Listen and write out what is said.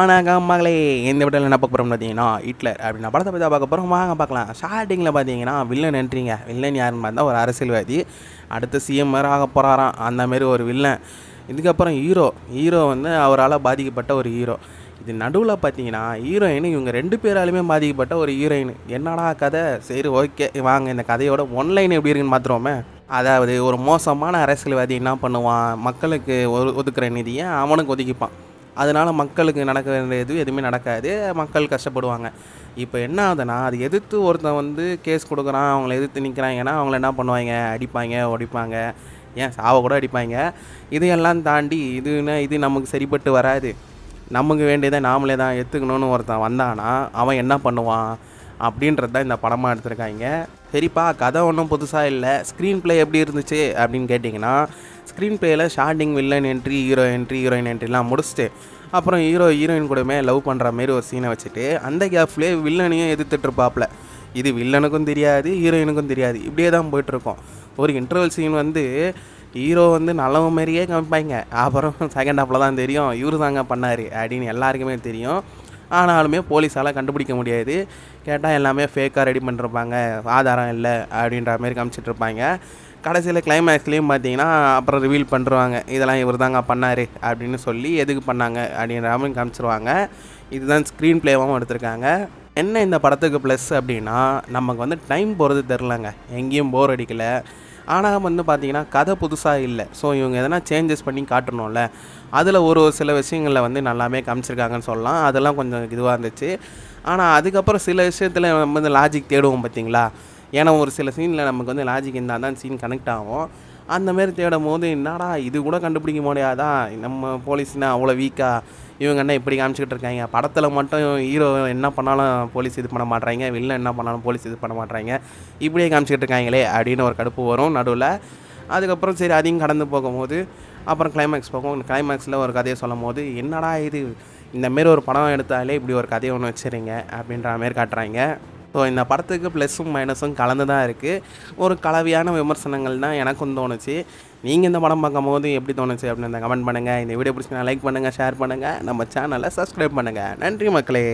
வணக்கம் மகளே. இந்த வீட்டில் என்ன பார்க்க போகிறோம் பார்த்தீங்கன்னா, ஹிட்லர் அப்படின்னா படத்தை பற்றி பார்க்க போகிறோம். வாங்க பார்க்கலாம். ஸ்டார்டிங்கில் பார்த்தீங்கன்னா வில்லன் என்ட்ரிங்க. வில்லன் யாருன்னு பார்த்தா ஒரு அரசியல்வாதி, அடுத்து சிஎம் மாதிரி ஆக போகிறாராம். அந்தமாரி ஒரு வில்லன். இதுக்கப்புறம் ஹீரோ வந்து அவரால் பாதிக்கப்பட்ட ஒரு ஹீரோ. இது நடுவில் பார்த்தீங்கன்னா ஹீரோயின், இவங்க 2 பேராலுமே பாதிக்கப்பட்ட ஒரு ஹீரோயின். என்னடா கதை? சரி, ஓகே, வாங்க இந்த கதையோட ஒன்லைன் எப்படி இருக்குன்னு பார்த்துருவோமே. அதாவது ஒரு மோசமான அரசியல்வாதி என்ன பண்ணுவான், மக்களுக்கு ஒதுக்குற நிதியை அவனுக்கு ஒதுக்கிப்பான். அதனால் மக்களுக்கு நடக்க வேண்டியது எதுவுமே நடக்காது, மக்கள் கஷ்டப்படுவாங்க. இப்போ என்ன ஆகுதுன்னா, அது எதிர்த்து ஒருத்தன் வந்து கேஸ் கொடுக்குறான், அவங்கள எதிர்த்து நிற்கிறாங்கன்னா அவங்கள என்ன பண்ணுவாங்க, அடிப்பாங்க, ஒடிப்பாங்க, ஏன் சாவை கூட அடிப்பாங்க. இதையெல்லாம் தாண்டி இது நமக்கு சரிப்பட்டு வராது, நமக்கு வேண்டியதை நாமளே தான் எடுத்துக்கணும்னு ஒருத்தன் வந்தானா அவன் என்ன பண்ணுவான் அப்படின்றது தான் இந்த படமாக எடுத்திருக்காங்க. சரிப்பா, கதை ஒன்றும் புதுசாக இல்லை. ஸ்க்ரீன் ப்ளே எப்படி இருந்துச்சு அப்படின்னு கேட்டிங்கன்னா, ஸ்க்ரீன் ப்ளேயில் ஸ்டார்டிங் வில்லன் என்ட்ரி, ஹீரோயின் என்ட்ரிலாம் முடிச்சுட்டு அப்புறம் ஹீரோயின் கூடமே லவ் பண்ணுற மாரி ஒரு சீனை வச்சுட்டு அந்த கேப்லேயே வில்லனையும் எதிர்த்துட்ருப்பாப்புல. இது வில்லனுக்கும் தெரியாது, ஹீரோயினுக்கும் தெரியாது. இப்படியே தான் போய்ட்டுருக்கோம். ஒரு இன்டர்வல் சீன் வந்து ஹீரோ வந்து நல்லவ மாரியே காமிப்பாங்க, அப்புறம் செகண்ட் ஹாஃபில் தான் தெரியும் இவரு தாங்க பண்ணார் அப்படின்னு எல்லாருக்குமே தெரியும். ஆனாலுமே போலீஸால் கண்டுபிடிக்க முடியாது. கேட்டால் எல்லாமே ஃபேக்காக ரெடி பண்ணிருப்பாங்க, ஆதாரம் இல்லை அப்படின்ற மாரி காமிச்சிட்ருப்பாங்க. கடைசியில் கிளைமேக்ஸ்லேயும் பார்த்தீங்கன்னா அப்புறம் ரிவீல் பண்ணுறாங்க, இதெல்லாம் இவர் தாங்க பண்ணார் அப்படின்னு சொல்லி எதுக்கு பண்ணாங்க அப்படின்ற மாதிரி காமிச்சிருவாங்க. இதுதான் ஸ்க்ரீன் ப்ளேவாகவும் எடுத்திருக்காங்க. என்ன இந்த படத்துக்கு ப்ளஸ் அப்படின்னா, நமக்கு வந்து டைம் போகிறது தெரிலங்க, எங்கேயும் போர் அடிக்கலை. ஆனால் வந்து பார்த்திங்கன்னா கதை புதுசாக இல்லை. ஸோ இவங்க எதனா சேஞ்சஸ் பண்ணி காட்டணும்ல, அதில் ஒரு சில விஷயங்களில் வந்து நல்லாமே காமிச்சிருக்காங்கன்னு சொல்லலாம். அதெல்லாம் கொஞ்சம் இதுவாக இருந்துச்சு. ஆனால் அதுக்கப்புறம் சில விஷயத்தில் நம்ம வந்து லாஜிக் தேடுவோம் பார்த்தீங்களா. ஏன்னா ஒரு சில சீனில் நமக்கு வந்து லாஜிக் இருந்தால் தான் சீன் கனெக்ட் ஆகும். அந்தமாரி தேடும் போது என்னடா இது கூட கண்டுபிடிக்க முடியாதா, நம்ம போலீஸ்னால் அவ்வளோ வீக்காக, இவங்க என்ன இப்படி காமிச்சிக்கிட்டு இருக்காங்க. படத்தில் மட்டும் ஹீரோ என்ன பண்ணாலும் போலீஸ் இது பண்ண மாட்றாங்க, வில்லன் என்ன பண்ணாலும் போலீஸ் இது பண்ண மாட்றாங்க, இப்படியே காமிச்சிக்கிட்டு இருக்காங்களே அப்படின்னு ஒரு கடுப்பு வரும் நடுவில். அதுக்கப்புறம் சரி அதையும் கடந்து போகும்போது அப்புறம் கிளைமேக்ஸ் போகும். கிளைமேக்ஸில் ஒரு கதையை சொல்லும் போது என்னடா இது, இந்தமாரி ஒரு படம் எடுத்தாலே இப்படி ஒரு கதையை ஒன்று வச்சுருங்க அப்படின்ற மாரி காட்டுறாங்க. ஸோ இந்த படத்துக்கு ப்ளஸ்ஸும் மைனஸும் கலந்து தான் இருக்குது. ஒரு கலவையான விமர்சனங்கள் தான் எனக்கும் தோணுச்சு. நீங்கள் இந்த படம் பார்க்கும்போது எப்படி தோணுச்சு அப்படின்னு கமெண்ட் பண்ணுங்கள். இந்த வீடியோ பிடிச்சிங்கன்னா லைக் பண்ணுங்கள், ஷேர் பண்ணுங்கள், நம்ம சேனலை சப்ஸ்கிரைப் பண்ணுங்கள். நன்றி மக்களே.